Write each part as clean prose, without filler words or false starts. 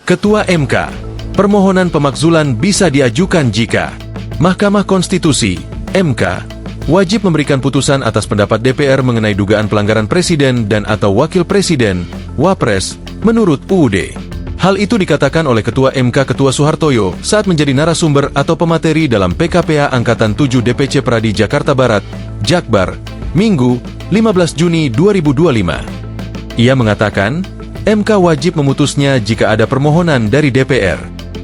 Ketua MK, permohonan pemakzulan bisa diajukan jika Mahkamah Konstitusi, MK, wajib memberikan putusan atas pendapat DPR mengenai dugaan pelanggaran Presiden dan atau Wakil Presiden, Wapres, menurut UUD. Hal itu dikatakan oleh Ketua MK Ketua Soehartoyo saat menjadi narasumber atau pemateri dalam PKPA Angkatan 7 DPC Pradi Jakarta Barat, Jakbar, Minggu, 15 Juni 2025. Ia mengatakan, MK wajib memutusnya jika ada permohonan dari DPR.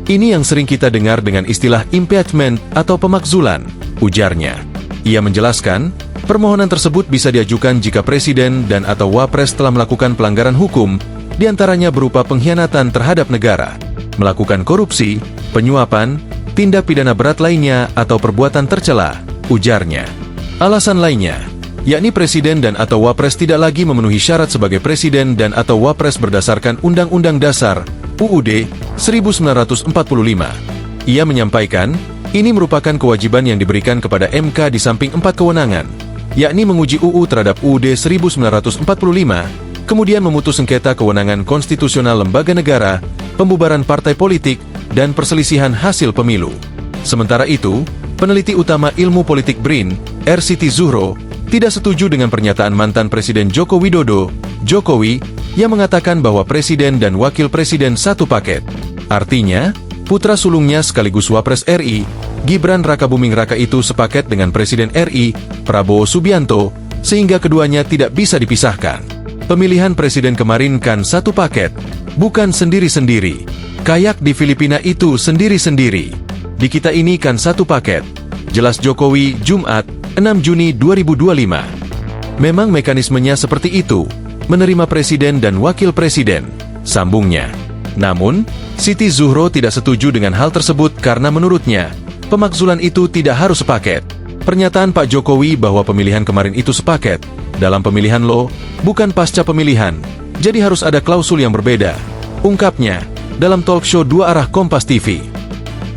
Ini yang sering kita dengar dengan istilah impeachment atau pemakzulan, ujarnya. Ia menjelaskan, permohonan tersebut bisa diajukan jika Presiden dan atau Wapres telah melakukan pelanggaran hukum, diantaranya berupa pengkhianatan terhadap negara, melakukan korupsi, penyuapan, tindak pidana berat lainnya atau perbuatan tercela, ujarnya. Alasan lainnya, yakni Presiden dan atau Wapres tidak lagi memenuhi syarat sebagai Presiden dan atau Wapres berdasarkan Undang-Undang Dasar, UUD, 1945. Ia menyampaikan, ini merupakan kewajiban yang diberikan kepada MK di samping 4 kewenangan, yakni menguji UU terhadap UUD 1945, kemudian memutus sengketa kewenangan konstitusional lembaga negara, pembubaran partai politik, dan perselisihan hasil pemilu. Sementara itu, peneliti utama ilmu politik BRIN, R. Siti Zuhro, tidak setuju dengan pernyataan mantan Presiden Joko Widodo, Jokowi, yang mengatakan bahwa Presiden dan Wakil Presiden satu paket. Artinya, putra sulungnya sekaligus Wapres RI, Gibran Rakabuming Raka itu sepaket dengan Presiden RI, Prabowo Subianto, sehingga keduanya tidak bisa dipisahkan. Pemilihan Presiden kemarin kan satu paket, bukan sendiri-sendiri. Kayak di Filipina itu sendiri-sendiri. Di kita ini kan satu paket. Jelas Jokowi, Jumat, 6 Juni 2025. Memang mekanismenya seperti itu, menerima Presiden dan Wakil Presiden, sambungnya. Namun, Siti Zuhro tidak setuju dengan hal tersebut karena menurutnya, pemakzulan itu tidak harus sepaket. Pernyataan Pak Jokowi bahwa pemilihan kemarin itu sepaket, dalam pemilihan loh, bukan pasca pemilihan, jadi harus ada klausul yang berbeda, ungkapnya, dalam talkshow Dua Arah Kompas TV.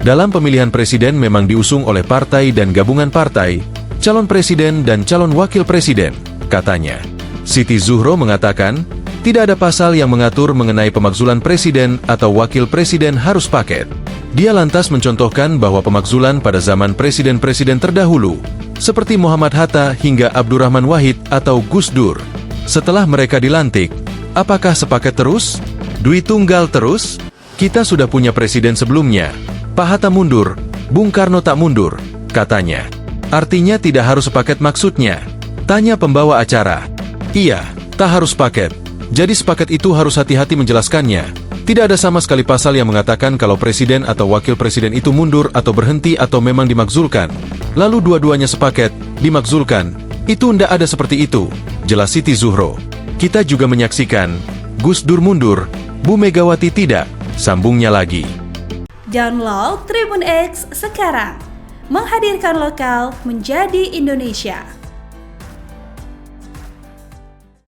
Dalam pemilihan presiden memang diusung oleh partai dan gabungan partai, calon presiden dan calon wakil presiden, katanya. Siti Zuhro mengatakan, tidak ada pasal yang mengatur mengenai pemakzulan presiden atau wakil presiden harus paket. Dia lantas mencontohkan bahwa pemakzulan pada zaman presiden-presiden terdahulu, seperti Muhammad Hatta hingga Abdurrahman Wahid atau Gus Dur, setelah mereka dilantik, apakah sepaket terus? Duit tunggal terus? Kita sudah punya presiden sebelumnya, Pak Hatta mundur, Bung Karno tak mundur, katanya. Artinya tidak harus sepaket maksudnya? Tanya pembawa acara. Iya, tak harus paket. Jadi sepaket itu harus hati-hati menjelaskannya. Tidak ada sama sekali pasal yang mengatakan kalau presiden atau wakil presiden itu mundur atau berhenti atau memang dimakzulkan. Lalu dua-duanya sepaket, dimakzulkan. Itu ndak ada seperti itu, jelas Siti Zuhro. Kita juga menyaksikan, Gus Dur mundur, Bu Megawati tidak, sambungnya lagi. Download Tribun X sekarang, menghadirkan lokal menjadi Indonesia.